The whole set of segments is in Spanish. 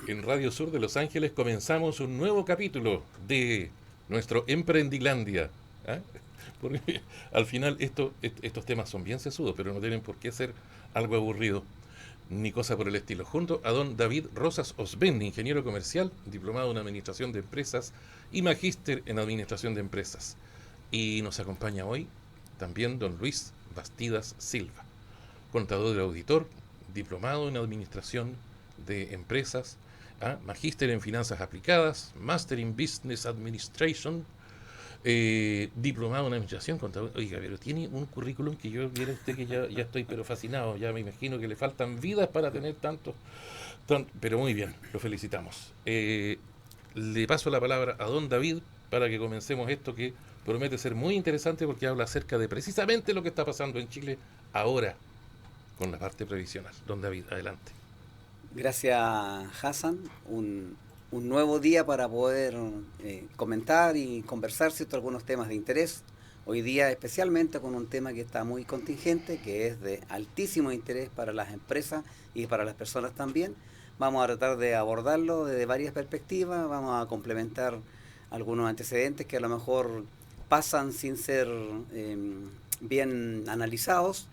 En Radio Sur de Los Ángeles comenzamos un nuevo capítulo de nuestro Emprendilandia. ¿Ah? Porque al final estos temas son bien sesudos, pero no tienen por qué ser algo aburrido, ni cosa por el estilo. Junto a don David Rosas Osbendi, ingeniero comercial, diplomado en Administración de Empresas y magíster en Administración de Empresas. Y nos acompaña hoy también don Luis Bastidas Silva, contador y auditor, diplomado en Administración de Empresas, magíster en Finanzas Aplicadas, Master in Business Administration, diplomado en Administración, contador. Oiga, pero tiene un currículum que yo, viera usted que ya estoy pero fascinado, ya me imagino que le faltan vidas para tener pero muy bien, lo felicitamos. Le paso la palabra a don David para que comencemos esto que promete ser muy interesante porque habla acerca de precisamente lo que está pasando en Chile ahora con la parte previsional. Don David, adelante. Gracias, Hassan. Un nuevo día para poder comentar y conversar cierto, algunos temas de interés. Hoy día especialmente con un tema que está muy contingente, que es de altísimo interés para las empresas y para las personas también. Vamos a tratar de abordarlo desde varias perspectivas, vamos a complementar algunos antecedentes que a lo mejor pasan sin ser bien analizados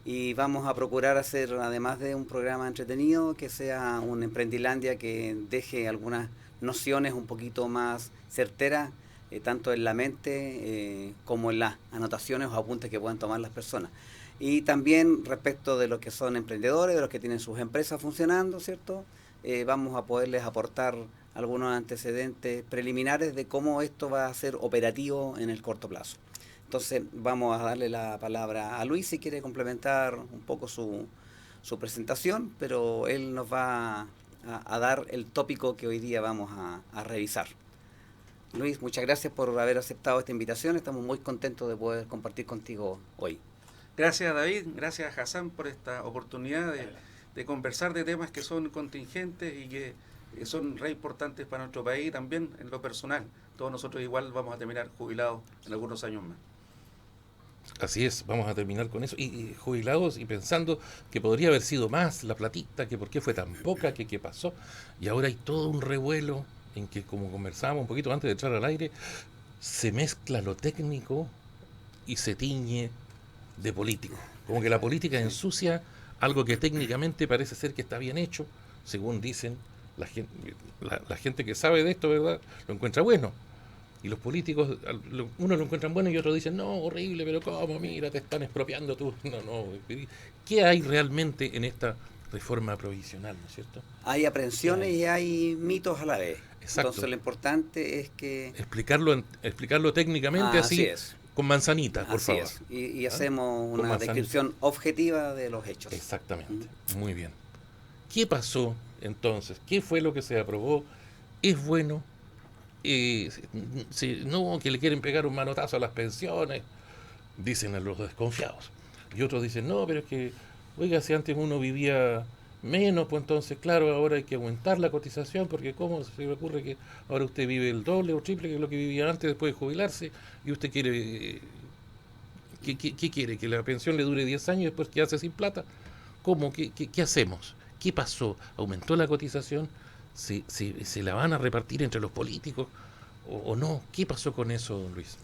y vamos a procurar hacer, además de un programa entretenido, que sea un Emprendilandia que deje algunas nociones un poquito más certeras, tanto en la mente como en las anotaciones o apuntes que puedan tomar las personas. Y también respecto de los que son emprendedores, de los que tienen sus empresas funcionando, ¿cierto? Vamos a poderles aportar algunos antecedentes preliminares de cómo esto va a ser operativo en el corto plazo. Entonces vamos a darle la palabra a Luis si quiere complementar un poco su presentación, pero él nos va a dar el tópico que hoy día vamos a revisar. Luis, muchas gracias por haber aceptado esta invitación, estamos muy contentos de poder compartir contigo hoy. Gracias David, gracias Hassan por esta oportunidad de conversar de temas que son contingentes y que son re importantes para nuestro país y también en lo personal. Todos nosotros igual vamos a terminar jubilados en algunos años más. Así es, vamos a terminar con eso. Y jubilados y pensando que podría haber sido más la platita, que por qué fue tan poca, que qué pasó. Y ahora hay todo un revuelo en que, como conversábamos un poquito antes de entrar al aire, se mezcla lo técnico y se tiñe de político. Como que la política Sí. ensucia algo que técnicamente parece ser que está bien hecho, según dicen la gente que sabe de esto, ¿verdad? Lo encuentra bueno. Y los políticos, unos lo encuentran bueno y otros dicen, no, horrible, pero ¿cómo? Mira, te están expropiando tú. No, no. ¿Qué hay realmente en esta reforma provisional, no es cierto? Hay ¿Qué aprensiones hay? y hay mitos a la vez. Entonces Exacto. lo importante es que... Explicarlo técnicamente Así así, es, con manzanita, por así favor. es. Y ¿Ah? hacemos Con una manzanita. descripción objetiva de los hechos. ¿Mm? Exactamente. Muy bien. ¿Qué pasó entonces? ¿Qué fue lo que se aprobó? ¿Es bueno? No, que le quieren pegar un manotazo a las pensiones, dicen a los desconfiados. Y otros dicen, no, pero es que, oiga, si antes uno vivía menos, pues entonces, claro, ahora hay que aumentar la cotización, porque ¿cómo se le ocurre que ahora usted vive el doble o triple que lo que vivía antes después de jubilarse? Y usted quiere, ¿qué quiere? ¿Que la pensión le dure 10 años y después quedarse sin plata? ¿Cómo? ¿Qué hacemos? ¿Qué pasó? ¿Aumentó la cotización? ¿Se la van a repartir entre los políticos o no? ¿Qué pasó con eso, don Luis?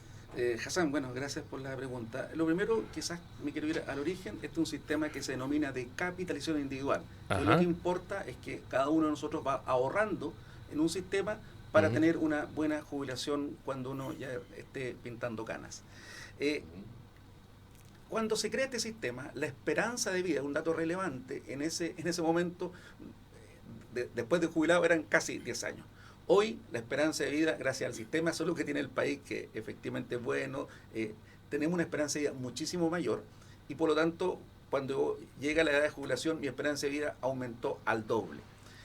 Hassan, bueno, gracias por la pregunta. Lo primero, quizás me quiero ir al origen. Este es un sistema que se denomina de capitalización individual. Entonces, lo que Ajá. importa es que cada uno de nosotros va ahorrando en un sistema para Ujú. tener una buena jubilación cuando uno ya esté pintando canas. Eh, Cuando se crea este sistema, la esperanza de vida, un dato relevante, en ese momento, después de jubilado, eran casi 10 años. Hoy, la esperanza de vida, gracias al sistema de salud que tiene el país, que efectivamente es bueno, tenemos una esperanza de vida muchísimo mayor y por lo tanto, cuando llega la edad de jubilación, mi esperanza de vida aumentó al doble.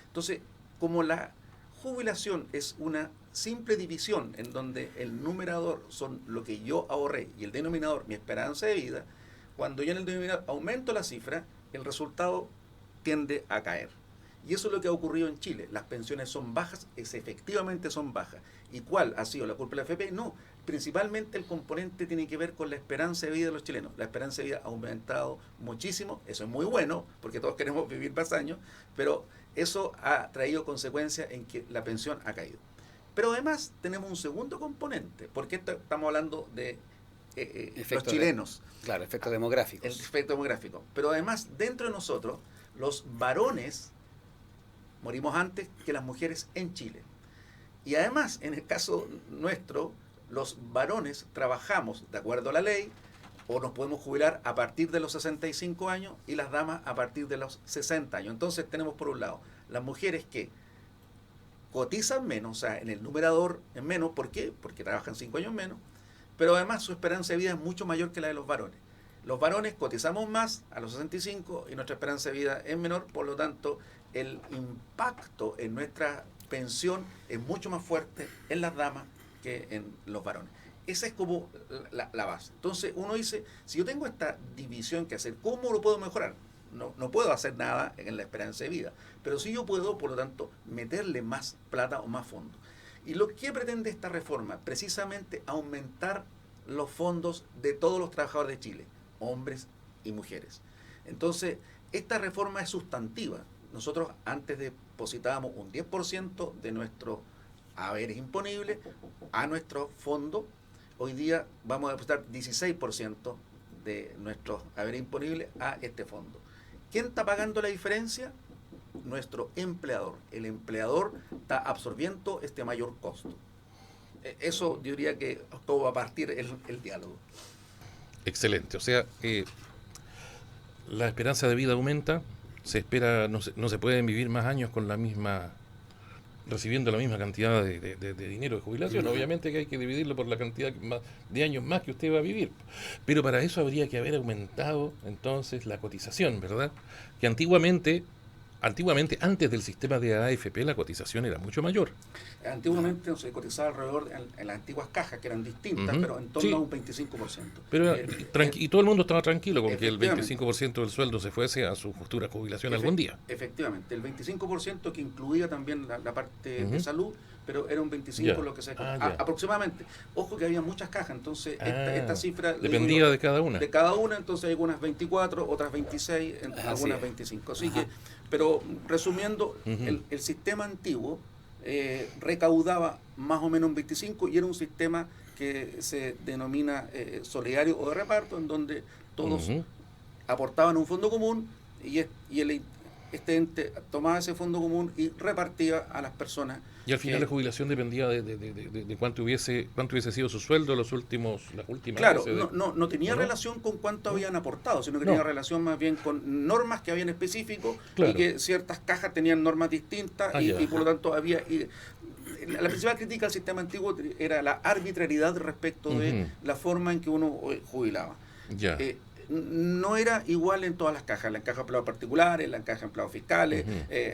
Entonces, como la jubilación es una simple división en donde el numerador son lo que yo ahorré y el denominador mi esperanza de vida, cuando yo en el denominador aumento la cifra, el resultado tiende a caer. Y eso es lo que ha ocurrido en Chile. Las pensiones son bajas, efectivamente son bajas. ¿Y cuál ha sido la culpa de la AFP? No, principalmente el componente tiene que ver con la esperanza de vida de los chilenos. La esperanza de vida ha aumentado muchísimo, eso es muy bueno, porque todos queremos vivir más años, pero eso ha traído consecuencias en que la pensión ha caído. Pero además tenemos un segundo componente, porque estamos hablando de los chilenos. Claro, efectos demográficos. El efecto demográfico. Pero además, dentro de nosotros, los varones morimos antes que las mujeres en Chile. Y además, en el caso nuestro, los varones trabajamos de acuerdo a la ley, o nos podemos jubilar a partir de los 65 años y las damas a partir de los 60 años. Entonces tenemos por un lado las mujeres que cotizan menos, o sea, en el numerador es menos. ¿Por qué? Porque trabajan 5 años menos, pero además su esperanza de vida es mucho mayor que la de los varones. Los varones cotizamos más a los 65 y nuestra esperanza de vida es menor, por lo tanto el impacto en nuestra pensión es mucho más fuerte en las damas que en los varones. Esa es como la base. Entonces uno dice, si yo tengo esta división que hacer, ¿cómo lo puedo mejorar? No puedo hacer nada en la esperanza de vida, pero sí yo puedo, por lo tanto, meterle más plata o más fondos. Y lo que pretende esta reforma, precisamente aumentar los fondos de todos los trabajadores de Chile, hombres y mujeres. Entonces, esta reforma es sustantiva. Nosotros antes depositábamos un 10% de nuestros haberes imponibles a nuestro fondo. Hoy día vamos a depositar 16% de nuestros haberes imponibles a este fondo. ¿Quién está pagando la diferencia? Nuestro empleador. El empleador está absorbiendo este mayor costo. Eso yo diría que todo va a partir el diálogo. Excelente. O sea, la esperanza de vida aumenta, se espera, no se pueden vivir más años con la misma, recibiendo la misma cantidad de dinero de jubilación. Obviamente que hay que dividirlo por la cantidad de años más que usted va a vivir. Pero para eso habría que haber aumentado entonces la cotización, ¿verdad? Que antiguamente, antes del sistema de AFP, la cotización era mucho mayor. Antiguamente se cotizaba alrededor en las antiguas cajas, que eran distintas, pero en torno a un 25%. Pero y todo el mundo estaba tranquilo con que el 25% del sueldo se fuese a su futura jubilación algún día. Efectivamente, el 25% que incluía también la parte de salud, pero era un 25% lo que se aproximadamente. Ojo que había muchas cajas, entonces esta cifra dependía de cada una. De cada una, entonces hay algunas 24, otras 26, algunas 25. Así que, pero resumiendo, el sistema antiguo recaudaba más o menos un 25 y era un sistema que se denomina solidario o de reparto, en donde todos aportaban un fondo común y este ente tomaba ese fondo común y repartía a las personas. Y al final la jubilación dependía de cuánto hubiese sido su sueldo las últimas claro, veces. No tenía relación con cuánto habían aportado, sino que tenía relación más bien con normas que habían específicos y que ciertas cajas tenían normas distintas y por lo tanto había... la principal crítica al sistema antiguo era la arbitrariedad respecto de la forma en que uno jubilaba. No era igual en todas las cajas, la caja de empleados particulares, la caja de empleados fiscales,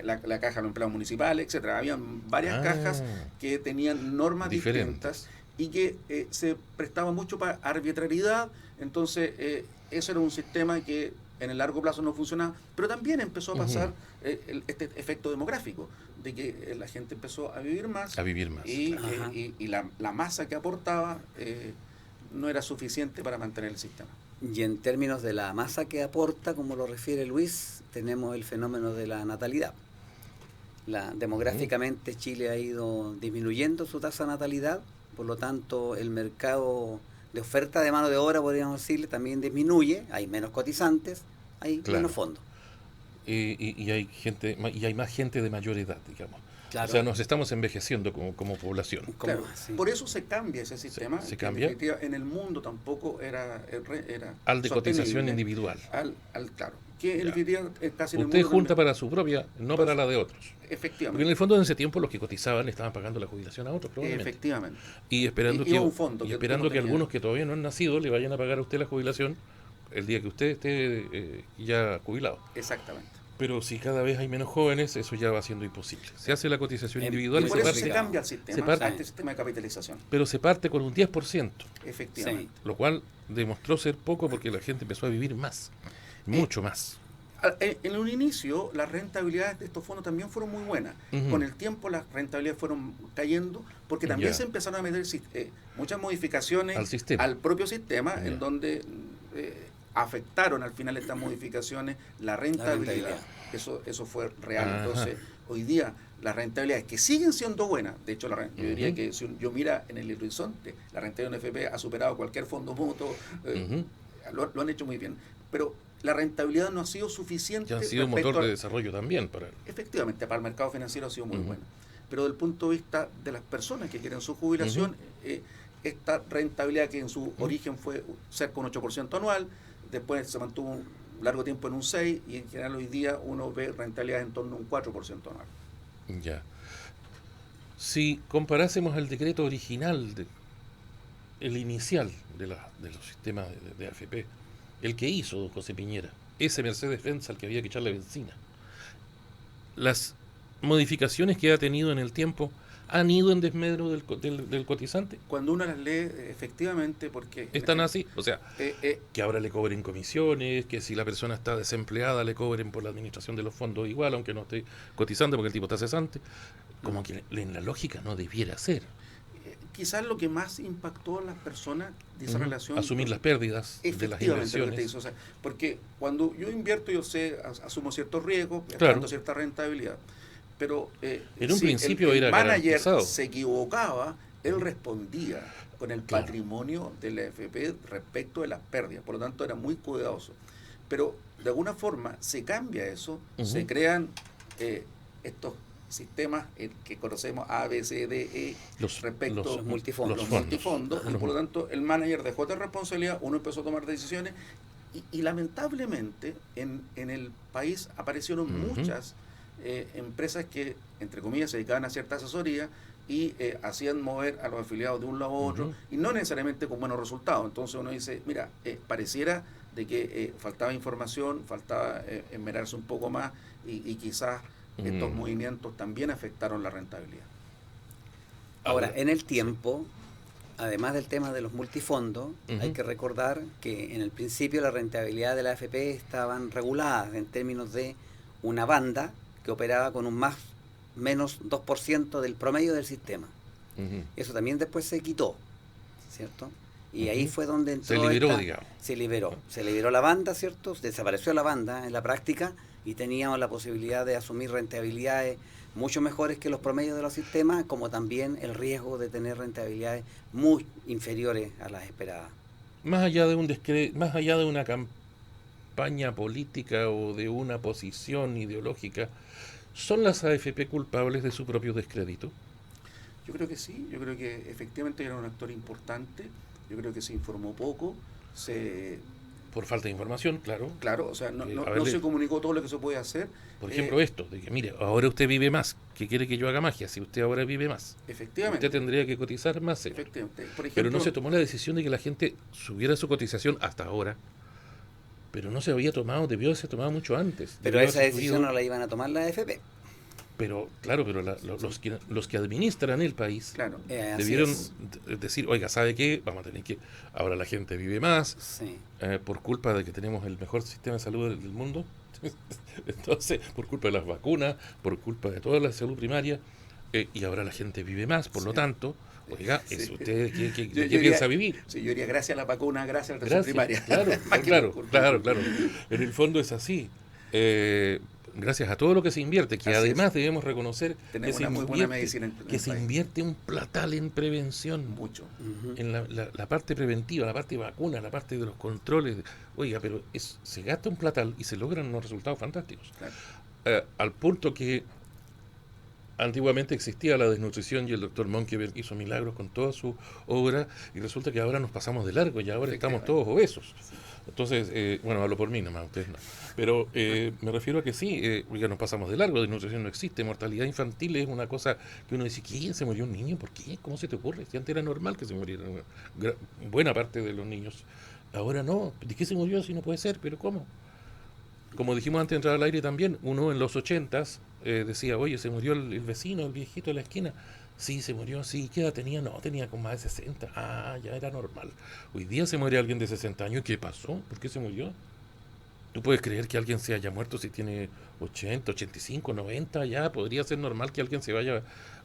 la caja de empleados municipales, etcétera. Habían varias cajas que tenían normas distintas y que se prestaba mucho para arbitrariedad. Entonces, eso era un sistema que en el largo plazo no funcionaba, pero también empezó a pasar este efecto demográfico, de que la gente empezó a vivir más. Y la masa que aportaba no era suficiente para mantener el sistema. Y en términos de la masa que aporta, como lo refiere Luis, tenemos el fenómeno de la natalidad. Demográficamente Chile ha ido disminuyendo su tasa de natalidad, por lo tanto el mercado de oferta de mano de obra, podríamos decirle, también disminuye, hay menos cotizantes, hay menos fondos. Y hay más gente de mayor edad, digamos. Claro. O sea, nos estamos envejeciendo como población. Claro, por eso se cambia ese sistema. Se cambia. En el mundo tampoco era al de cotización individual. Claro. Que en casi en el Usted mundo junta para su propia, no para la de otros. Efectivamente. Porque en el fondo en ese tiempo los que cotizaban le estaban pagando la jubilación a otros, probablemente. Efectivamente. Y esperando que tenía. algunos que todavía no han nacido le vayan a pagar a usted la jubilación el día que usted esté ya jubilado. Exactamente. Pero si cada vez hay menos jóvenes, eso ya va siendo imposible. Se hace la cotización individual y por eso se cambia el sistema, este sistema de capitalización. Pero se parte con un 10%. Efectivamente. Lo cual demostró ser poco porque la gente empezó a vivir más, mucho más. En un inicio, las rentabilidades de estos fondos también fueron muy buenas. Ujú. Con el tiempo, las rentabilidades fueron cayendo porque también Ya. se empezaron a meter muchas modificaciones Al sistema. al propio sistema, Ya. en donde afectaron al final estas modificaciones la rentabilidad. rentabilidad. Eso fue real. Ajá. Entonces, hoy día, las rentabilidades que siguen siendo buenas, de hecho, yo diría Ujú. que si yo mira en el horizonte, la rentabilidad de un FP ha superado cualquier fondo mutuo, Ujú. lo han hecho muy bien. Pero la rentabilidad no ha sido suficiente. Que han sido respecto motor de a- desarrollo también para... Efectivamente, para el mercado financiero ha sido muy Ujú. buena. Pero desde el punto de vista de las personas que quieren su jubilación, esta rentabilidad que en su origen fue cerca de un 8% anual, después se mantuvo un largo tiempo en un 6% y en general hoy día uno ve rentabilidades en torno a un 4% anual. Ya. Si comparásemos el decreto original, el inicial de los sistemas de AFP, el que hizo don José Piñera, ese Mercedes-Benz al que había que echarle benzina, las modificaciones que ha tenido en el tiempo han ido en desmedro del cotizante. Cuando uno las lee, efectivamente, porque... Están así, o sea, eh, eh, que ahora le cobren comisiones, que si la persona está desempleada le cobren por la administración de los fondos igual, aunque no esté cotizando porque el tipo está cesante, como que en la lógica no debiera ser. quizás lo que más impactó a las personas de esa Ujú. relación... Asumir las pérdidas de las Efectivamente, lo que te inversiones. dice, o sea, porque cuando yo invierto, yo asumo ciertos riesgos, Claro. esperando cierta rentabilidad. Pero En un si principio el era manager garantizado. se equivocaba, él respondía con el Claro. patrimonio de la AFP respecto de las pérdidas. Por lo tanto, era muy cuidadoso. Pero de alguna forma se cambia eso, Ujú. se crean estos sistemas que conocemos A, B, C, D, E, respecto los multifondos. los fondos. multifondos, y Ujú. por lo tanto el manager dejó de responsabilidad, uno empezó a tomar decisiones y lamentablemente en el país aparecieron Ujú. muchas empresas que, entre comillas, se dedicaban a cierta asesoría y hacían mover a los afiliados de un lado a otro, Ujú. y no necesariamente con buenos resultados. Entonces uno dice, mira, pareciera de que faltaba información, faltaba esmerarse un poco más y quizás estos movimientos también afectaron la rentabilidad. Ahora, en el tiempo, además del tema de los multifondos, Ujú. hay que recordar que en el principio la rentabilidad de la AFP estaban reguladas en términos de una banda que operaba con un más menos 2% del promedio del sistema. Ujú. Eso también después se quitó, ¿cierto? Y ahí Ujú. fue donde Se entró liberó, digamos. se liberó la banda, ¿cierto? Desapareció la banda en la práctica y teníamos la posibilidad de asumir rentabilidades mucho mejores que los promedios de los sistemas, como también el riesgo de tener rentabilidades muy inferiores a las esperadas. Más allá de más allá de una campaña política o de una posición ideológica, ¿son las AFP culpables de su propio descrédito? Yo creo que sí, yo creo que efectivamente era un actor importante, yo creo que se informó poco, Por falta de información, claro. claro, o sea, no haberle- se comunicó todo lo que se puede hacer. Por ejemplo, esto, de que mire, ahora usted vive más. ¿Qué quiere que yo haga magia? Si usted ahora vive más, Efectivamente. usted tendría que cotizar más. Efectivamente. Por ejemplo, Pero no se tomó la decisión de que la gente subiera su cotización hasta ahora. Pero no se había tomado, debió haberse tomado mucho antes. Pero Debió esa haberse decisión subido- no la iban a tomar la AFP. Pero, claro, pero los que administran el país claro, Así debieron es. decir, oiga, ¿sabe qué? Vamos a tener que... Ahora la gente vive más Sí. por culpa de que tenemos el mejor sistema de salud del mundo. Entonces, por culpa de las vacunas, por culpa de toda la salud primaria, y ahora la gente vive más, por lo Sí. tanto, oiga, Sí. ¿usted Yo qué diría- piensa vivir? Sí, yo diría gracias a la vacuna, gracias a la atención Gracias, primaria. claro, Más que claro, por culpa. claro. En el fondo es así. Gracias a todo lo que se invierte, que Así además es. debemos reconocer Tenemos que se una muy buena invierte, medicina en el que se país. invierte un platal en prevención, Mucho. Ujú. en la parte preventiva, la parte de vacuna, la parte de los controles. Oiga, pero se gasta un platal y se logran unos resultados fantásticos. Claro. Al punto que antiguamente existía la desnutrición y el doctor Monkeberg hizo milagros con toda su obra y resulta que ahora nos pasamos de largo y ahora estamos todos obesos. Entonces, bueno, hablo por mí nomás, ustedes no. Pero me refiero a que sí, ya nos pasamos de largo, desnutrición no existe, mortalidad infantil es una cosa que uno dice, ¿quién se murió un niño? ¿Por qué? ¿Cómo se te ocurre? Si antes era normal que se murieran buena parte de los niños. Ahora no, ¿de qué se murió si no puede ser? ¿Pero cómo? Como dijimos antes de entrar al aire también, uno en los 80s decía, oye, se murió el vecino, el viejito de la esquina. Sí, se murió, sí. ¿Qué edad tenía? No, tenía como más de 60. Ah, ya era normal. Hoy día se muere alguien de 60 años. ¿Qué pasó? ¿Por qué se murió? ¿Tú puedes creer que alguien se haya muerto si tiene 80, 85, 90? Ya podría ser normal que alguien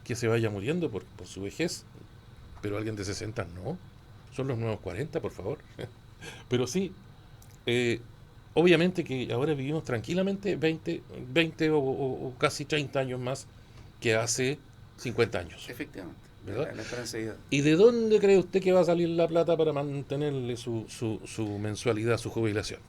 que se vaya muriendo por su vejez, pero alguien de 60 no. Son los nuevos 40, por favor. Pero sí, eh, obviamente que ahora vivimos tranquilamente 20 o casi 30 años más que hace 50 años. Efectivamente. ¿Verdad? La esperanza de vida. ¿Y de dónde cree usted que va a salir la plata para mantenerle su mensualidad, su jubilación?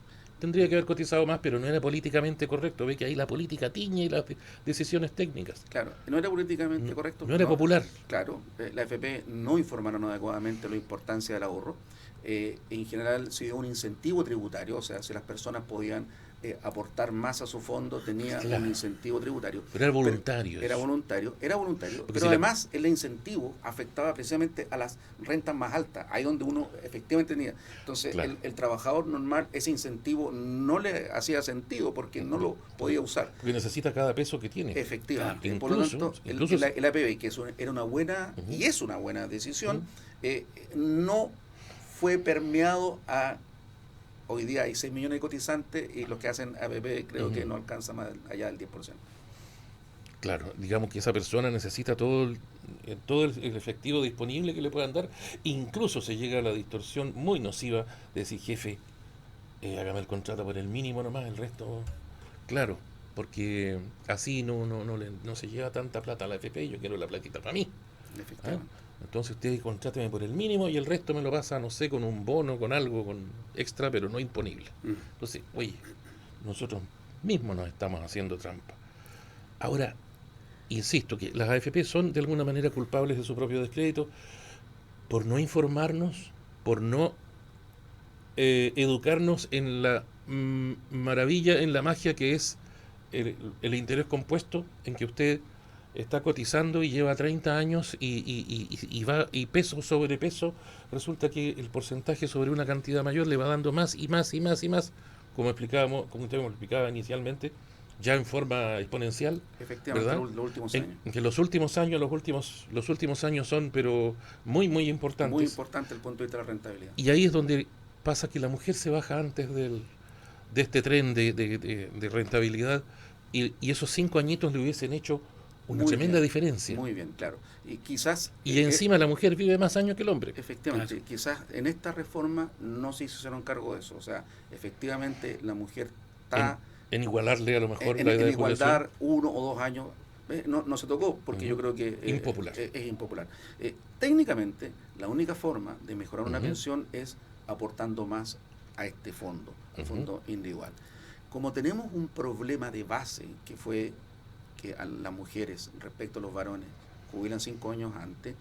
Tendría que haber cotizado más, pero no era políticamente correcto. Ve que ahí la política tiñe y las decisiones técnicas. Claro, no era políticamente No, correcto. no era popular. Claro, la AFP no informaron adecuadamente la importancia del ahorro. En general se dio un incentivo tributario, o sea, si las personas podían aportar más a su fondo, tenía Claro. un incentivo tributario. Pero era voluntario. Era eso. voluntario, Porque pero si además el incentivo afectaba precisamente a las rentas más altas, ahí donde uno efectivamente tenía. Entonces Claro. el trabajador normal, ese incentivo no le hacía sentido porque no lo podía usar. Porque necesita cada peso que tiene. Efectivamente. Claro, Por lo tanto, incluso el APB, que era una buena, Ujú. y es una buena decisión, Ujú. no fue permeado a... Hoy día hay 6 millones de cotizantes y los que hacen APB creo Ujú. que no alcanza más allá del 10%. Claro, digamos que esa persona necesita todo el efectivo disponible que le puedan dar. Incluso se llega a la distorsión muy nociva de decir, jefe, hágame el contrato por el mínimo nomás, el resto, claro, porque así no se lleva tanta plata a la FP, yo quiero la platita para mí. ¿Ah? Efectivamente. Entonces usted contráteme por el mínimo y el resto me lo pasa, no sé, con un bono, con algo, con extra, pero no imponible. Entonces, oye, nosotros mismos nos estamos haciendo trampa. Ahora, insisto que las AFP son de alguna manera culpables de su propio descrédito por no informarnos, por no educarnos en la maravilla, en la magia que es el interés compuesto, en que usted está cotizando y lleva 30 años y peso sobre peso, resulta que el porcentaje sobre una cantidad mayor le va dando más y más y más y más, como usted me explicaba inicialmente, ya en forma exponencial, Efectivamente, ¿verdad? los últimos En años. que los últimos años son, pero muy, muy importantes. Muy importante el punto de vista de la rentabilidad. Y ahí es donde pasa que la mujer se baja antes de este tren de rentabilidad y esos 5 añitos le hubiesen hecho una Muy tremenda bien, diferencia. Muy bien, claro. Y quizás... Y encima la mujer vive más años que el hombre. Efectivamente, Claro. quizás en esta reforma no se hicieron cargo de eso. O sea, efectivamente la mujer está En igualarle a lo mejor en la edad de igualdad 1 o 2 años. No se tocó porque yo creo que Impopular. Es impopular. Técnicamente, la única forma de mejorar una Ujú. pensión es aportando más a este fondo, al Ujú. fondo individual. Como tenemos un problema de base, que fue que a las mujeres respecto a los varones jubilan 5 años antes,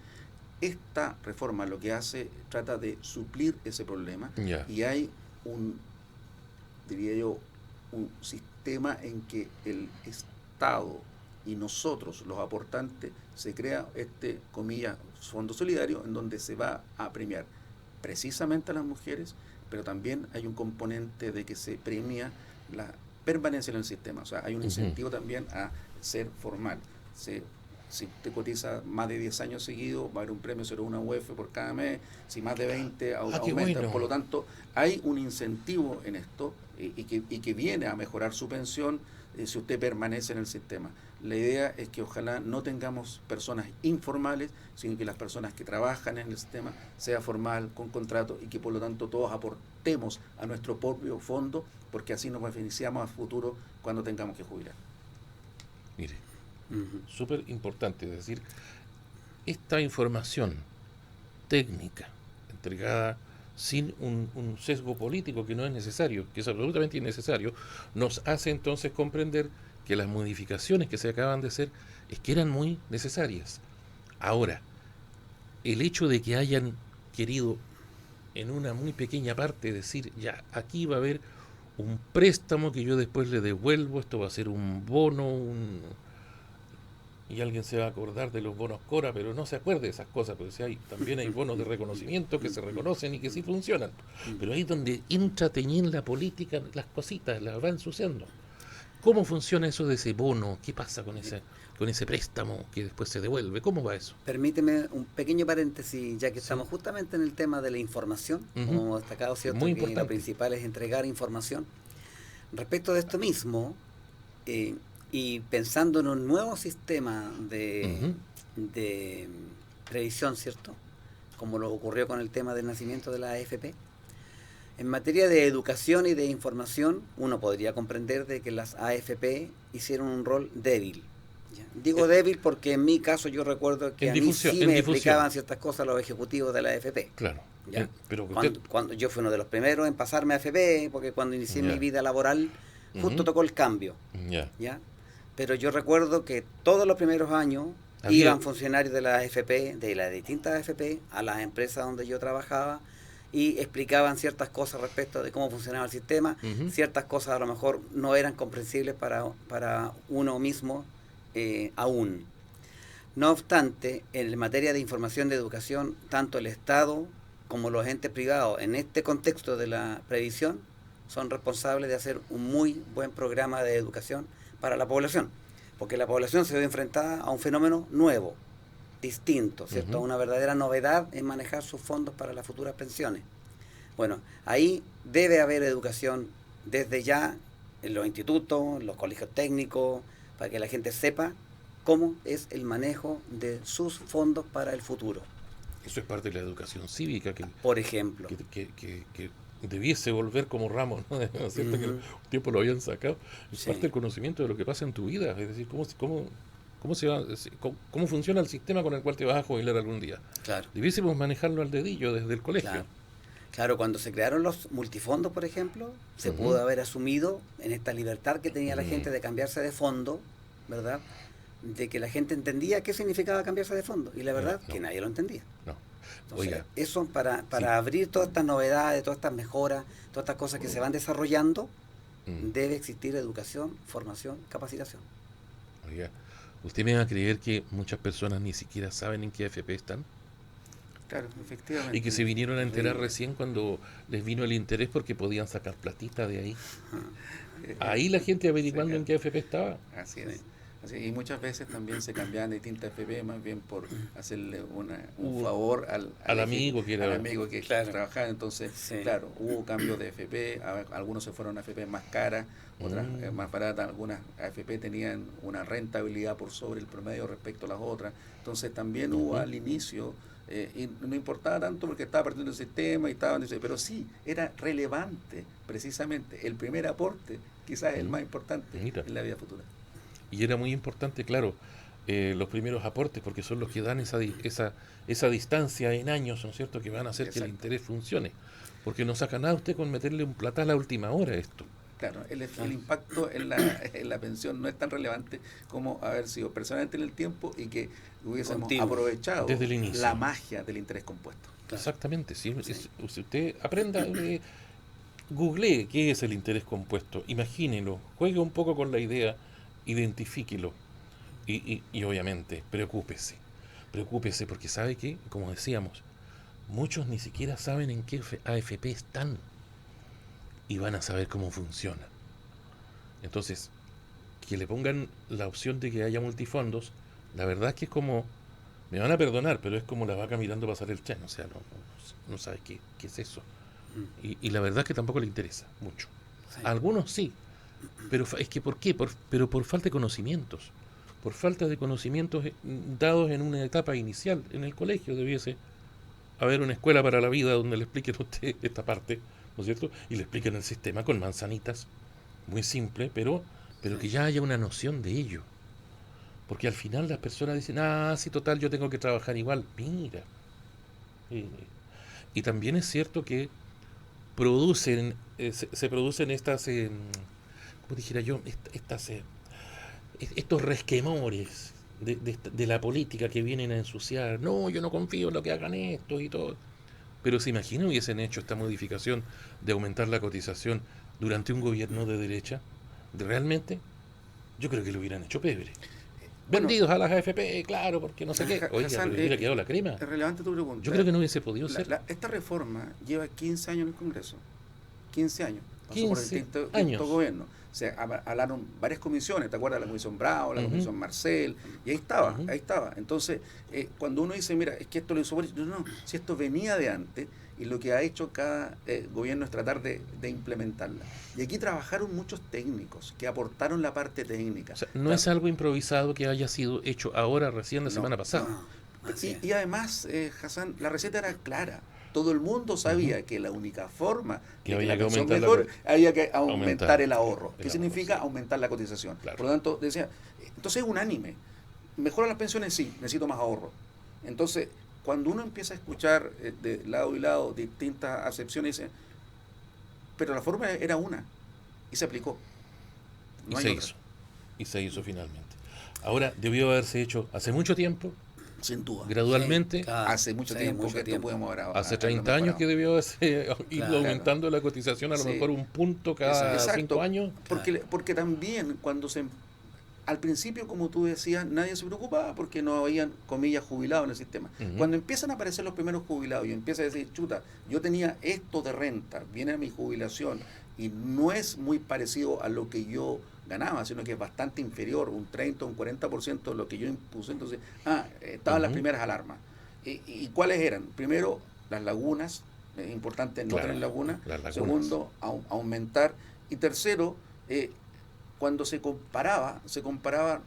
esta reforma lo que hace, trata de suplir ese problema Ya. y hay diría yo, un sistema en que el Estado y nosotros, los aportantes, se crea comillas, fondo solidario en donde se va a premiar precisamente a las mujeres, pero también hay un componente de que se premia la permanencia en el sistema. O sea, hay un Ujú. incentivo también a ser formal. Si usted cotiza más de 10 años seguidos, va a haber un premio sobre una UF por cada mes. Si más de 20, qué aumenta. bueno. Por lo tanto, hay un incentivo en esto y que viene a mejorar su pensión si usted permanece en el sistema. La idea es que ojalá no tengamos personas informales, sino que las personas que trabajan en el sistema sea formal, con contrato, y que por lo tanto todos aportemos a nuestro propio fondo, porque así nos beneficiamos a futuro cuando tengamos que jubilar. Mire, súper importante, es decir, esta información técnica entregada sin un sesgo político que no es necesario, que es absolutamente innecesario, nos hace entonces comprender que las modificaciones que se acaban de hacer es que eran muy necesarias. Ahora, el hecho de que hayan querido en una muy pequeña parte decir, ya, aquí va a haber un préstamo que yo después le devuelvo, esto va a ser un bono, y alguien se va a acordar de los bonos Cora, pero no se acuerde de esas cosas, porque si también hay bonos de reconocimiento que se reconocen y que sí funcionan. Pero ahí es donde entra teñir la política, las cositas, las va ensuciando. ¿Cómo funciona eso de ese bono? ¿Qué pasa con ese préstamo que después se devuelve? ¿Cómo va eso? Permíteme un pequeño paréntesis, ya que estamos justamente en el tema de la información, como hemos destacado, ¿cierto? Muy Que importante. lo principal es entregar información. respecto de esto mismo, y pensando en un nuevo sistema de previsión, ¿cierto? Como lo ocurrió con el tema del nacimiento de la AFP, en materia de educación y de información, uno podría comprender de que las AFP hicieron un rol débil. ¿Ya? Digo débil porque en mi caso yo recuerdo que a mí sí me explicaban ciertas cosas los ejecutivos de la AFP. Claro. ¿Ya? Pero cuando yo fui uno de los primeros en pasarme a AFP, porque cuando inicié mi vida laboral, justo tocó el cambio. ¿Ya? Pero yo recuerdo que todos los primeros años iban funcionarios de la AFP, de las distintas AFP, a las empresas donde yo trabajaba, y explicaban ciertas cosas respecto de cómo funcionaba el sistema. Ciertas cosas a lo mejor no eran comprensibles para uno mismo aún. No obstante, en materia de información de educación, tanto el Estado como los entes privados en este contexto de la previsión son responsables de hacer un muy buen programa de educación para la población, porque la población se ve enfrentada a un fenómeno nuevo, distinto, ¿cierto? Una verdadera novedad en manejar sus fondos para las futuras pensiones. Bueno, ahí debe haber educación desde ya en los institutos, en los colegios técnicos, para que la gente sepa cómo es el manejo de sus fondos para el futuro. Eso es parte de la educación cívica que, por ejemplo, que debiese volver como ramo, ¿no? ¿Es cierto que un tiempo lo habían sacado? Es parte del conocimiento de lo que pasa en tu vida, es decir, cómo funciona el sistema con el cual te vas a jubilar algún día. Claro. Debiésemos manejarlo al dedillo desde el colegio. Claro, cuando se crearon los multifondos, por ejemplo, se pudo haber asumido en esta libertad que tenía la gente de cambiarse de fondo, ¿verdad? De que la gente entendía qué significaba cambiarse de fondo, y la verdad que nadie lo entendía. Entonces, oiga, eso para abrir todas estas novedades, todas estas mejoras, todas estas cosas que se van desarrollando, debe existir educación, formación, capacitación. Oiga, ¿usted me va a creer que muchas personas ni siquiera saben en qué AFP están? Claro, efectivamente. Y que se vinieron a enterar recién cuando les vino el interés porque podían sacar platita de ahí. Ahí la gente averiguando en qué AFP estaba. Así es. Y muchas veces también se cambiaban de distintas FP más bien por hacerle un favor al amigo que trabajaba. Entonces, claro, hubo cambios de FP, algunos se fueron a FP más caras, otras más baratas, algunas AFP tenían una rentabilidad por sobre el promedio respecto a las otras. Entonces también hubo al inicio, y no importaba tanto porque estaba perdiendo el sistema, pero sí, era relevante precisamente el primer aporte, quizás el más importante en la vida futura. Y era muy importante, claro, los primeros aportes, porque son los que dan esa distancia en años, ¿no es cierto?, que van a hacer que el interés funcione. Porque no saca nada usted con meterle un platal a última hora a esto. Claro, el impacto en la pensión no es tan relevante como haber sido personalmente en el tiempo y que hubiésemos aprovechado desde el inicio la magia del interés compuesto. Claro. Exactamente, si usted aprenda, googlee qué es el interés compuesto, imagínelo, juegue un poco con la idea, identifíquelo y obviamente preocúpese porque sabe que, como decíamos, muchos ni siquiera saben en qué AFP están y van a saber cómo funciona. Entonces, que le pongan la opción de que haya multifondos, la verdad es que es como, me van a perdonar, pero es como la vaca mirando pasar el tren, o sea, no sabe qué es eso. Y la verdad es que tampoco le interesa mucho. A algunos sí, pero es que ¿por qué? Pero por falta de conocimientos. Por falta de conocimientos dados en una etapa inicial. En el colegio debiese haber una escuela para la vida donde le expliquen a usted esta parte, ¿no es cierto? Y le expliquen el sistema con manzanitas, muy simple, pero que ya haya una noción de ello. Porque al final las personas dicen, sí, total, yo tengo que trabajar igual. Mira. Y también es cierto que se producen estas, como dijera yo, estos resquemores de la política que vienen a ensuciar. No, yo no confío en lo que hagan estos y todo. Pero se imagina hubiesen hecho esta modificación de aumentar la cotización durante un gobierno de derecha. Realmente, yo creo que lo hubieran hecho pebre. Vendidos a las AFP, claro, porque no sé qué. Oiga, pero hubiera quedado la crema. Es relevante tu pregunta. Yo creo que no hubiese podido ser. Esta reforma lleva 15 años en el Congreso. 15 años. pasó por 15 distintos años. gobiernos. Se hablaron varias comisiones, ¿te acuerdas? La comisión Bravo, la comisión Marcel, y ahí estaba, ahí estaba. Entonces, cuando uno dice, mira, es que esto lo hizo Boric, no, si esto venía de antes, y lo que ha hecho cada gobierno es tratar de implementarla. Y aquí trabajaron muchos técnicos que aportaron la parte técnica. O sea, no es algo improvisado que haya sido hecho ahora, recién la semana pasada. Y además, Hassan, la receta era clara. Todo el mundo sabía que la única forma que de había que la que pensión aumentar mejor había que aumentar el ahorro. el ¿Qué ahorro, significa? sí. Aumentar la cotización. Claro. Por lo tanto, decía, entonces es unánime. Mejoran las pensiones, sí, necesito más ahorro. Entonces, cuando uno empieza a escuchar de lado y lado distintas acepciones, dice, pero la fórmula era una y se aplicó. No y se hizo. Y se hizo finalmente. Ahora, debió haberse hecho hace mucho tiempo, sin duda. Gradualmente. Sí, claro, hace mucho tiempo que esto podemos haber hace 30 años que debió haberse ido aumentando la cotización, a lo mejor un punto cada 5 años. Porque también cuando al principio, como tú decías, nadie se preocupaba porque no habían, comillas, jubilados en el sistema. Cuando empiezan a aparecer los primeros jubilados y empieza a decir, chuta, yo tenía esto de renta, viene mi jubilación y no es muy parecido a lo que yo ganaba, sino que es bastante inferior, un 30 o un 40% de lo que yo impuse. Entonces, estaban las primeras alarmas. ¿Y cuáles eran? Primero, las lagunas, es importante no tener lagunas. Segundo, aumentar. Y tercero, cuando se comparaba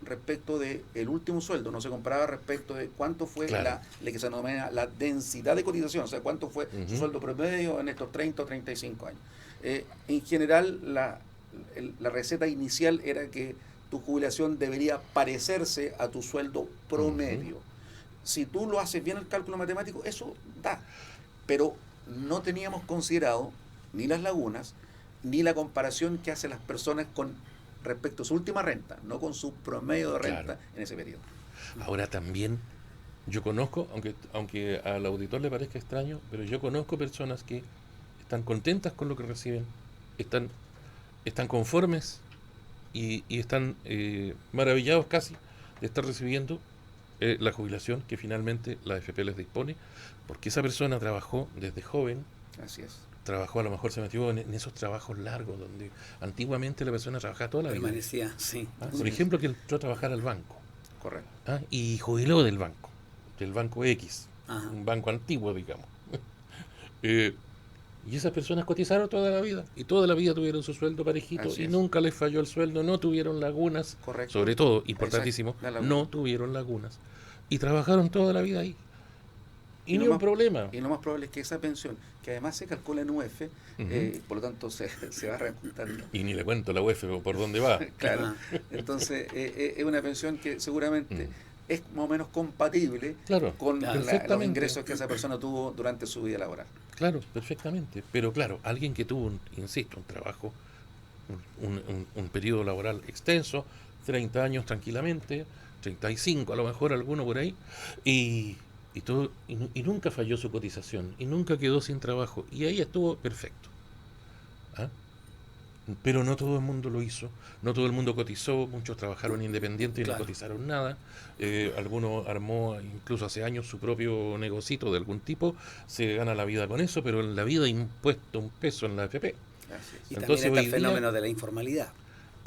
respecto del último sueldo, no se comparaba respecto de cuánto fue la que se denomina la densidad de cotización, o sea, cuánto fue su sueldo promedio en estos 30 o 35 años. En general, la receta inicial era que tu jubilación debería parecerse a tu sueldo promedio. Si tú lo haces bien el cálculo matemático, eso da. Pero no teníamos considerado ni las lagunas, ni la comparación que hacen las personas con respecto a su última renta, no con su promedio de renta en ese periodo. Ahora también, yo conozco, aunque al auditor le parezca extraño, pero yo conozco personas que están contentas con lo que reciben, están conformes y están maravillados casi de estar recibiendo la jubilación que finalmente la AFP les dispone, porque esa persona trabajó desde joven. Así es. Trabajó, a lo mejor se metió en esos trabajos largos donde antiguamente la persona trabajaba toda la vida. Permanecía, sí. Por ejemplo, que entró a trabajar al banco. Correcto. Y jubiló del banco X, Ajá. un banco antiguo, digamos. Y esas personas cotizaron toda la vida, y toda la vida tuvieron su sueldo parejito, y nunca les falló el sueldo, no tuvieron lagunas. Correcto. Sobre todo, importantísimo, no tuvieron lagunas. Y trabajaron toda la vida ahí. Y ni un problema. Y lo más probable es que esa pensión, que además se calcula en UF, por lo tanto se va reajustando. Y ni le cuento la UF por dónde va. Claro. Entonces, es una pensión que seguramente es más o menos compatible con los ingresos que esa persona tuvo durante su vida laboral. Claro, perfectamente. Pero claro, alguien que tuvo, insisto, un trabajo, un periodo laboral extenso, 30 años tranquilamente, 35 a lo mejor alguno por ahí, y nunca falló su cotización, y nunca quedó sin trabajo, y ahí estuvo perfecto. Pero no todo el mundo lo hizo, no todo el mundo cotizó, muchos trabajaron independientes y no cotizaron nada, algunos armó incluso hace años su propio negocito de algún tipo, se gana la vida con eso, pero en la vida impuesto un peso en la AFP. Y entonces, también está el fenómeno de la informalidad.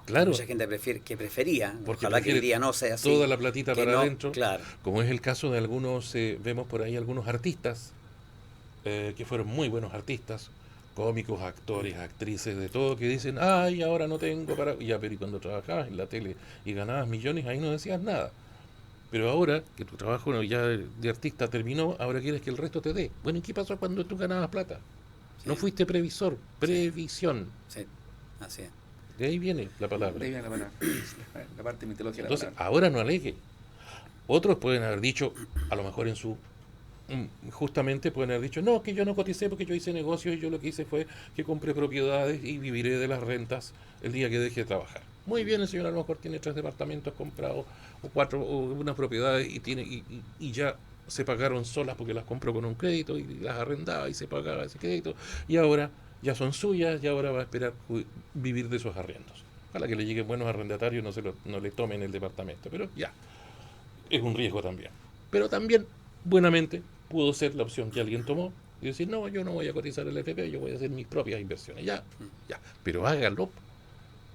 Claro. Mucha gente prefería, porque ojalá que el día no sea así. Toda la platita para adentro, claro. Como es el caso de algunos, vemos por ahí algunos artistas, que fueron muy buenos artistas, cómicos, actores, actrices, de todo, que dicen, ay, ahora no tengo para... Ya, pero y cuando trabajabas en la tele y ganabas millones, ahí no decías nada. Pero ahora que tu trabajo ya de artista terminó, ahora quieres que el resto te dé. Bueno, ¿y qué pasó cuando tú ganabas plata? Sí. No fuiste previsor, previsión. Sí, así es. De ahí viene la palabra. De ahí viene la palabra, la parte mitológica. Entonces, ahora no alegue. Otros pueden haber dicho, a lo mejor justamente pueden haber dicho, no, que yo no coticé porque yo hice negocios y yo lo que hice fue que compré propiedades y viviré de las rentas el día que deje de trabajar. Muy bien, el señor a lo mejor tiene 3 departamentos comprados o 4 o unas propiedades y ya se pagaron solas porque las compró con un crédito y las arrendaba y se pagaba ese crédito y ahora ya son suyas y ahora va a esperar vivir de esos arriendos. Ojalá que le lleguen buenos arrendatarios y no le tomen el departamento, pero ya, es un riesgo también. Pero también, buenamente, pudo ser la opción que alguien tomó Y decir, no, yo no voy a cotizar el FP, yo voy a hacer mis propias inversiones. Ya, ya. Pero hágalo.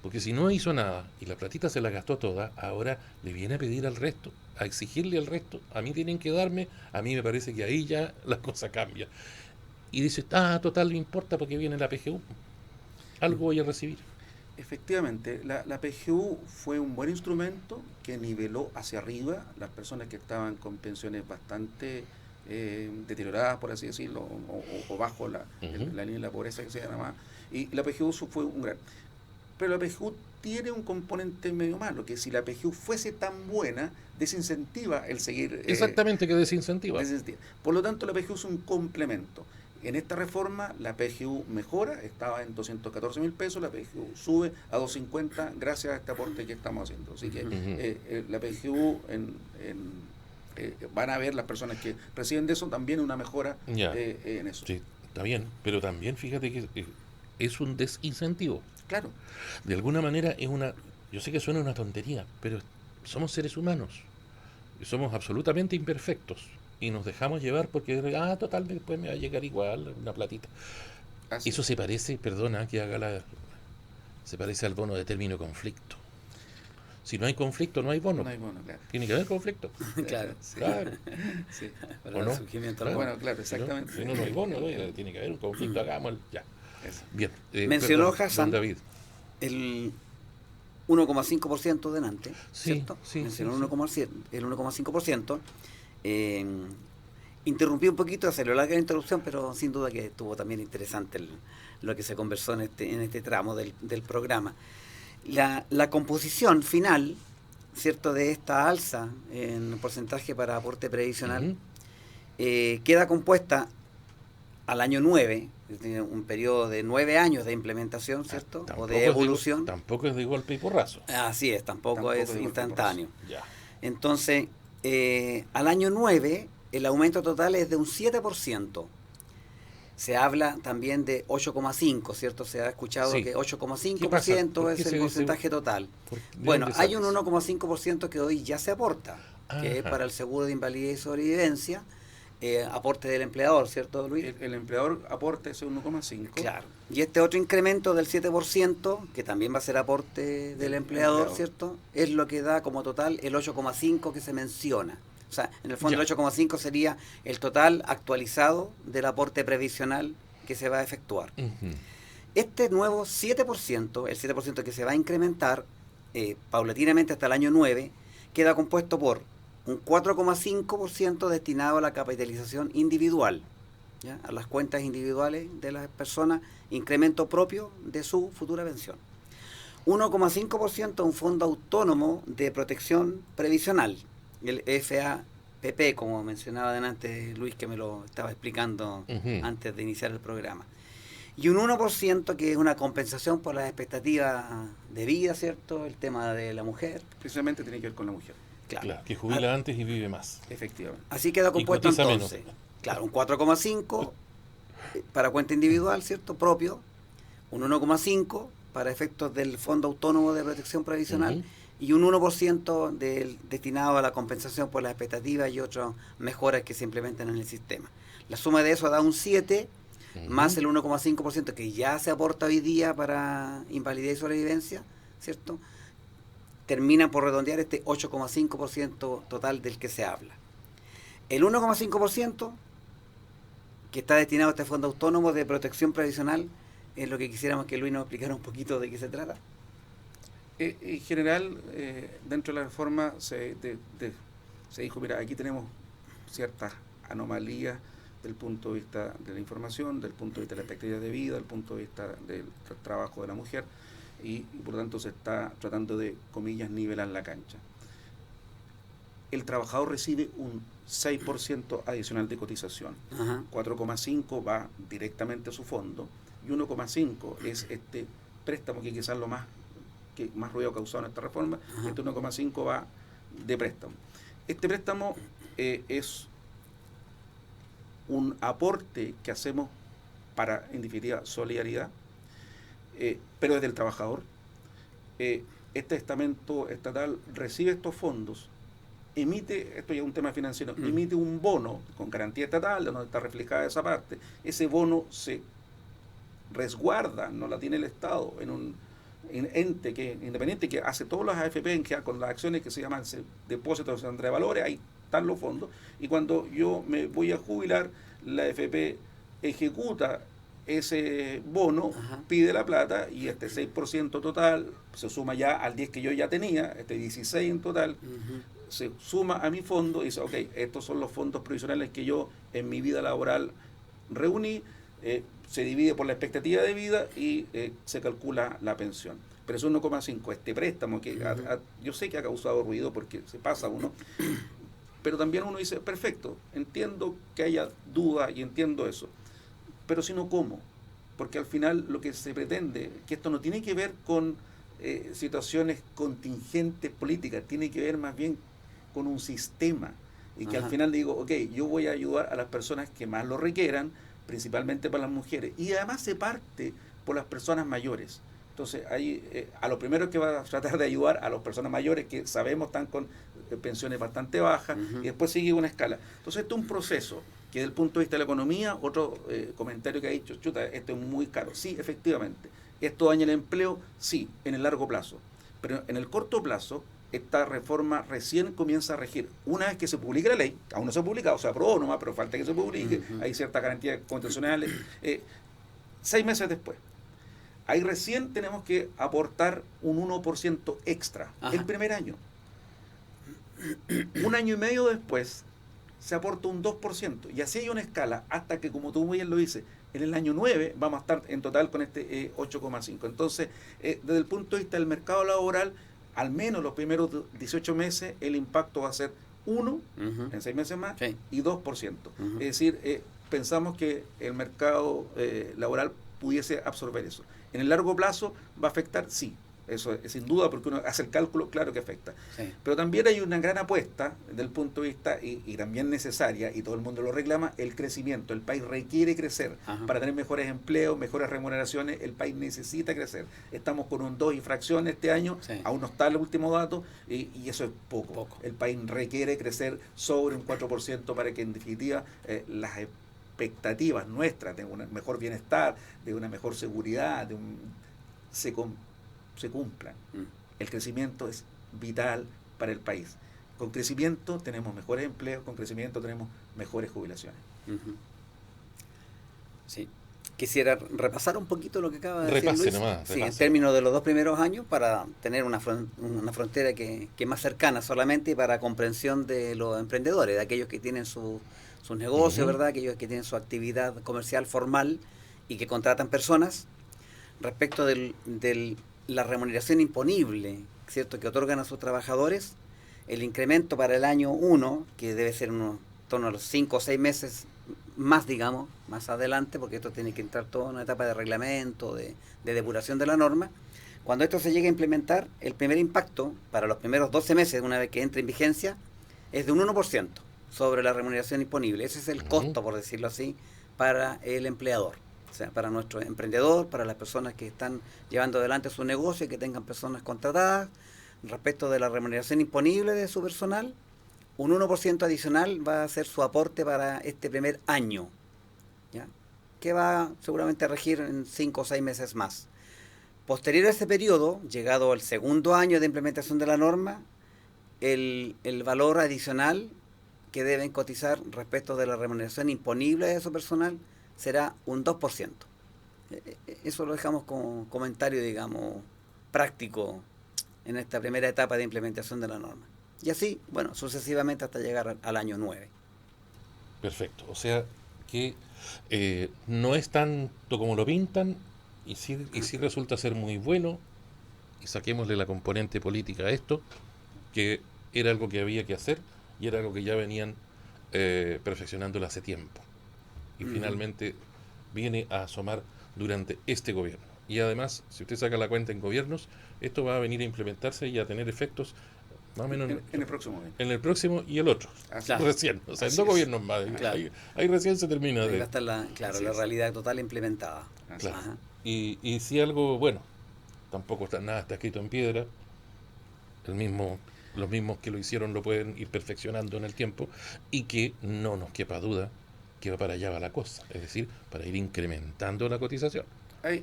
Porque si no hizo nada y la platita se la gastó toda, ahora le viene a pedir al resto, a exigirle al resto, a mí tienen que darme, a mí me parece que ahí ya la cosa cambia. Y dice, total, no importa porque viene la PGU, algo voy a recibir. Efectivamente, la PGU fue un buen instrumento que niveló hacia arriba las personas que estaban con pensiones bastante deterioradas, por así decirlo, o bajo la línea de la pobreza que se llama. Y la PGU fue un gran... Pero la PGU tiene un componente medio malo, que si la PGU fuese tan buena, desincentiva el seguir... Exactamente, que desincentiva. Por lo tanto, la PGU es un complemento. En esta reforma, la PGU mejora, estaba en 214 mil pesos, la PGU sube a 250 gracias a este aporte que estamos haciendo. Así que la PGU, van a ver las personas que reciben de eso, también una mejora en eso. Sí, está bien, pero también fíjate que es un desincentivo. Claro. De alguna manera yo sé que suena una tontería, pero somos seres humanos, somos absolutamente imperfectos y nos dejamos llevar porque, total, después me va a llegar igual una platita. Así. Eso se parece, perdona que se parece al bono de término conflicto. Si no hay conflicto, no hay bono. No hay bono, claro. Tiene que haber conflicto. Claro. Sí. Claro. Sí. Para ¿O el no? surgimiento Claro. del Bueno, claro, exactamente. Si no hay bono, ¿no? Tiene que haber un conflicto, hagámoslo. Ya. Eso. Bien. Mencionó perdón, Hassan don David. el 1,5% delante, Sí, ¿cierto? sí, Mencionó sí, el 1,5%. Interrumpí un poquito, se lo larga la interrupción, pero sin duda que estuvo también interesante lo que se conversó en este tramo del programa. La composición final, ¿cierto?, de esta alza en porcentaje para aporte previsional queda compuesta al año 9, un periodo de 9 años de implementación, ¿cierto?, o de evolución. Tampoco es de golpe y porrazo. Así es, tampoco es instantáneo. Ya. Entonces, al año 9, el aumento total es de un 7%. Se habla también de 8,5, ¿cierto? Se ha escuchado que 8,5% es el porcentaje total. Bueno, hay un 1,5% que hoy ya se aporta, que es para el seguro de invalidez y sobrevivencia, aporte del empleador, ¿cierto, Luis? El empleador aporta ese 1,5. Claro. Y este otro incremento del 7%, que también va a ser aporte del empleador, ¿cierto?, es lo que da como total el 8,5 que se menciona. O sea, en el fondo el 8,5 sería el total actualizado del aporte previsional que se va a efectuar. Este nuevo 7%, el 7% que se va a incrementar paulatinamente hasta el año 9, queda compuesto por un 4,5% destinado a la capitalización individual, ¿ya?, a las cuentas individuales de las personas, incremento propio de su futura pensión. 1,5% a un fondo autónomo de protección previsional, el FAPP, como mencionaba delante Luis, que me lo estaba explicando antes de iniciar el programa. Y un 1% que es una compensación por las expectativas de vida, ¿cierto?, el tema de la mujer. Precisamente tiene que ver con la mujer. Claro, que jubila antes y vive más. Efectivamente. Así queda compuesto entonces. Menos. Claro, un 4,5 para cuenta individual, ¿cierto?, propio, un 1,5 para efectos del Fondo Autónomo de Protección Previsional y un 1% destinado a la compensación por las expectativas y otras mejoras que se implementan en el sistema. La suma de eso da un 7 más el 1,5% que ya se aporta hoy día para invalidez y sobrevivencia, ¿cierto? Termina por redondear este 8,5% total del que se habla. El 1,5% que está destinado a este Fondo Autónomo de Protección Previsional es lo que quisiéramos que Luis nos explicara un poquito de qué se trata. En general, dentro de la reforma se dijo, mira, aquí tenemos ciertas anomalías del punto de vista de la información, del punto de vista de la expectativa de vida, del punto de vista del trabajo de la mujer, y por lo tanto se está tratando de, comillas, nivelar la cancha. El trabajador recibe un 6% adicional de cotización, 4,5 va directamente a su fondo, y 1,5 es este préstamo que quizás lo más ruido causado en esta reforma. Este 1,5 va de préstamo. Este préstamo es un aporte que hacemos para, en definitiva, solidaridad, pero es del trabajador. Este estamento estatal recibe estos fondos emite, esto ya es un tema financiero, emite un bono con garantía estatal, donde está reflejada esa parte. Ese bono se resguarda, no la tiene el Estado, en un ente que independiente que hace todas las AFP con las acciones que se llaman depósitos de valores, ahí están los fondos, y cuando yo me voy a jubilar, la AFP ejecuta ese bono, pide la plata, y este 6% total se suma ya al 10 que yo ya tenía, este 16 en total, se suma a mi fondo y dice, ok, estos son los fondos provisionales que yo en mi vida laboral reuní, se divide por la expectativa de vida y se calcula la pensión. Pero es 1,5. Este préstamo que yo sé que ha causado ruido porque se pasa uno, pero también uno dice, perfecto, entiendo que haya duda y entiendo eso, pero si no, ¿cómo? Porque al final lo que se pretende, que esto no tiene que ver con situaciones contingentes políticas, tiene que ver más bien con un sistema, y que al final digo, ok, yo voy a ayudar a las personas que más lo requieran, principalmente para las mujeres, y además se parte por las personas mayores. Entonces, ahí a lo primero que va a tratar de ayudar a las personas mayores que sabemos están con pensiones bastante bajas, y después sigue una escala. Entonces, esto es un proceso que desde el punto de vista de la economía, otro comentario que ha dicho, chuta, esto es muy caro. Sí, efectivamente. ¿Esto daña el empleo? Sí, en el largo plazo. Pero en el corto plazo, esta reforma recién comienza a regir. Una vez que se publique la ley, aún no se ha publicado, se aprobó nomás, pero falta que se publique, hay ciertas garantías constitucionales, 6 meses después. Ahí recién tenemos que aportar un 1% extra el primer año. Un año y medio después se aporta un 2%, y así hay una escala hasta que, como tú bien lo dices, en el año 9 vamos a estar en total con este 8,5. Entonces, desde el punto de vista del mercado laboral, al menos los primeros 18 meses el impacto va a ser 1 en 6 meses más, y 2%. Es decir, pensamos que el mercado laboral pudiese absorber eso. En el largo plazo va a afectar, sí, eso es sin duda, porque uno hace el cálculo, claro que afecta. Pero también hay una gran apuesta desde el punto de vista, y también necesaria, y todo el mundo lo reclama, el crecimiento. El país requiere crecer para tener mejores empleos, mejores remuneraciones. El país necesita crecer. Estamos con un 2 y fracción este año, aún no está el último dato, y eso es poco. El país requiere crecer sobre un 4% para que en definitiva las expectativas nuestras de un mejor bienestar, de una mejor seguridad, se cumplan. El crecimiento es vital para el país. Con crecimiento tenemos mejores empleos, con crecimiento tenemos mejores jubilaciones. Sí. Quisiera repasar un poquito lo que acaba de decir Luis. Repase. En términos de los 2 primeros años, para tener una frontera que es más cercana solamente, y para comprensión de los emprendedores, de aquellos que tienen sus negocios, ¿verdad? Aquellos que tienen su actividad comercial formal y que contratan personas. Respecto de la remuneración imponible, ¿cierto?, que otorgan a sus trabajadores, el incremento para el año 1, que debe ser en torno a los 5 o 6 meses más, digamos, más adelante, porque esto tiene que entrar toda una etapa de reglamento, de depuración de la norma. Cuando esto se llegue a implementar, el primer impacto para los primeros 12 meses, una vez que entre en vigencia, es de un 1% sobre la remuneración imponible. Ese es el costo, por decirlo así, para el empleador. O sea, para nuestro emprendedor, para las personas que están llevando adelante su negocio y que tengan personas contratadas. Respecto de la remuneración imponible de su personal, un 1% adicional va a ser su aporte para este primer año, ¿ya?, que va seguramente a regir en 5 o 6 meses más. Posterior a ese periodo, llegado al segundo año de implementación de la norma, el valor adicional que deben cotizar respecto de la remuneración imponible de su personal será un 2%. Eso lo dejamos como comentario, digamos, práctico en esta primera etapa de implementación de la norma. Y así, bueno, sucesivamente hasta llegar al año 9. Perfecto. O sea que no es tanto como lo pintan, y sí resulta ser muy bueno, y saquémosle la componente política a esto, que era algo que había que hacer y era algo que ya venían perfeccionándolo hace tiempo. Y finalmente viene a asomar durante este gobierno. Y además, si usted saca la cuenta en gobiernos, esto va a venir a implementarse y a tener efectos más o menos en el próximo año. En el próximo y el otro. Recién. O sea, en 2 gobiernos más. Claro. Ahí recién se termina ahí va a estar la realidad total implementada. Claro. Y si algo, bueno, tampoco nada está escrito en piedra. El mismo los mismos que lo hicieron lo pueden ir perfeccionando en el tiempo y que no nos quepa duda que va para allá va la cosa, es decir, para ir incrementando la cotización,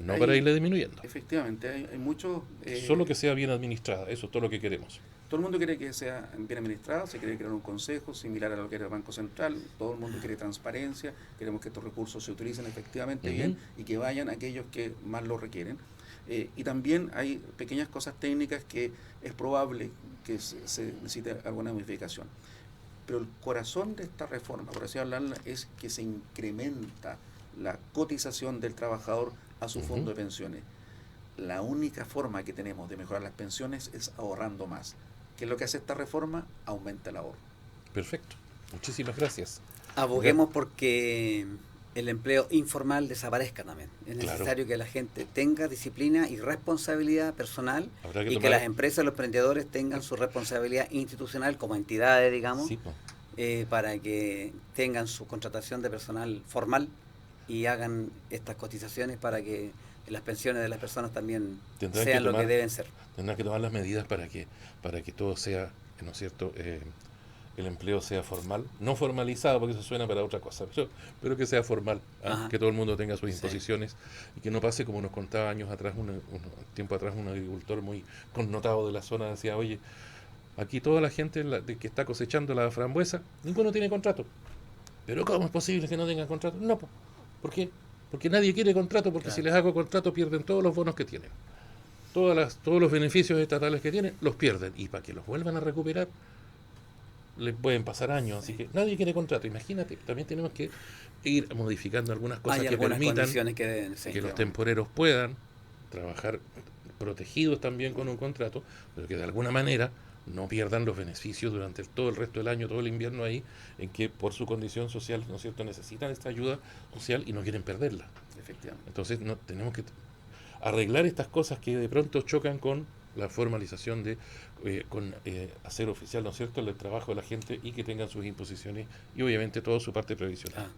no para irle disminuyendo. Efectivamente, hay muchos... Solo que sea bien administrada, eso es todo lo que queremos. Todo el mundo quiere que sea bien administrado, se quiere crear un consejo similar a lo que era el Banco Central, todo el mundo quiere transparencia, queremos que estos recursos se utilicen efectivamente bien y que vayan a aquellos que más lo requieren. Y también hay pequeñas cosas técnicas que es probable que se necesite alguna modificación. Pero el corazón de esta reforma, por así hablarla, es que se incrementa la cotización del trabajador a su fondo de pensiones. La única forma que tenemos de mejorar las pensiones es ahorrando más. ¿Qué es lo que hace esta reforma? Aumenta el ahorro. Perfecto. Muchísimas gracias. Aboguemos porque el empleo informal desaparezca también. Es necesario que la gente tenga disciplina y responsabilidad personal y que las empresas, los emprendedores tengan su responsabilidad institucional como entidades, digamos, para que tengan su contratación de personal formal y hagan estas cotizaciones para que las pensiones de las personas también sean lo que deben ser. Tendrán que tomar las medidas para que todo sea, ¿no es cierto?, el empleo sea formal, no formalizado porque eso suena para otra cosa, pero que sea formal, que todo el mundo tenga sus imposiciones y que no pase como nos contaba años atrás, tiempo atrás, un agricultor muy connotado de la zona decía, oye, aquí toda la gente que está cosechando la frambuesa, ninguno tiene contrato. ¿Pero cómo es posible que no tengan contrato? No, ¿por qué? Porque nadie quiere contrato, porque si les hago contrato pierden todos los bonos que tienen. Todos los beneficios estatales que tienen, los pierden. Y para que los vuelvan a recuperar, les pueden pasar años. Así que nadie quiere contrato. Imagínate, también tenemos que ir modificando algunas cosas que permitan que los temporeros puedan trabajar protegidos también con un contrato, pero que de alguna manera no pierdan los beneficios durante todo el resto del año, todo el invierno ahí, en que por su condición social, ¿no es cierto?, necesitan esta ayuda social y no quieren perderla. Efectivamente. Entonces tenemos que arreglar estas cosas que de pronto chocan con la formalización de hacer oficial, ¿no es cierto?, el trabajo de la gente y que tengan sus imposiciones y obviamente toda su parte previsional.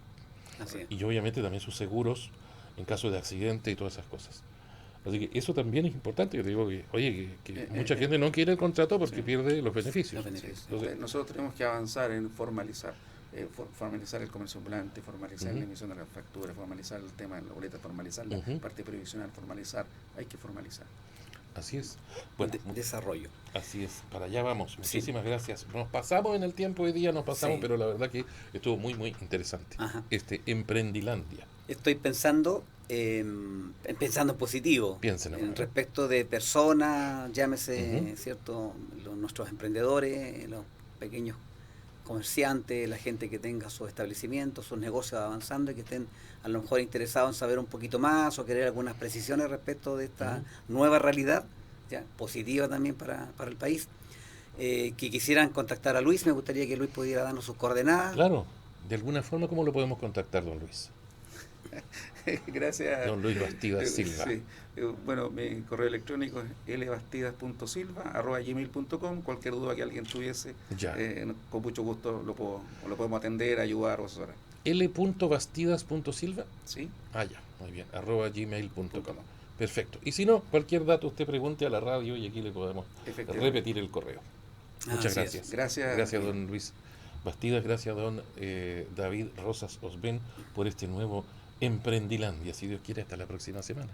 Así es. Y obviamente también sus seguros en caso de accidente y todas esas cosas. Así que eso también es importante. Yo te digo que mucha gente no quiere el contrato porque pierde los beneficios. Entonces, nosotros tenemos que avanzar en formalizar el comercio ambulante, formalizar la emisión de las facturas, formalizar el tema de la boleta, formalizar la parte previsional, hay que formalizar. Así es. Bueno, desarrollo. Así es, para allá vamos. Muchísimas gracias. Nos pasamos en el tiempo hoy día, pero la verdad que estuvo muy, muy interesante. Emprendilandia. Estoy pensando positivo. Respecto de personas, llámese, ¿cierto?, nuestros emprendedores, los pequeños comerciantes, la gente que tenga sus establecimientos, sus negocios avanzando y que estén a lo mejor interesados en saber un poquito más o querer algunas precisiones respecto de esta nueva realidad, positiva también para el país, que quisieran contactar a Luis. Me gustaría que Luis pudiera darnos sus coordenadas. Claro, de alguna forma, ¿cómo lo podemos contactar, don Luis? Gracias. Don Luis Bastidas Silva. Bueno, mi correo electrónico es lbastidas.silva@gmail.com. Cualquier duda que alguien tuviese, con mucho gusto lo podemos atender, ayudar o asesorar. l.bastidas.silva. Sí. Ya, muy bien, @gmail.com. Perfecto. Y si no, cualquier dato usted pregunte a la radio y aquí le podemos repetir el correo. Muchas gracias. Gracias, don Luis Bastidas, gracias, don David Rosas Osben, por este nuevo Emprendilandia. Si Dios quiere, hasta la próxima semana.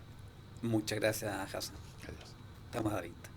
Muchas gracias, Hassan. Adiós. Estamos a la vista.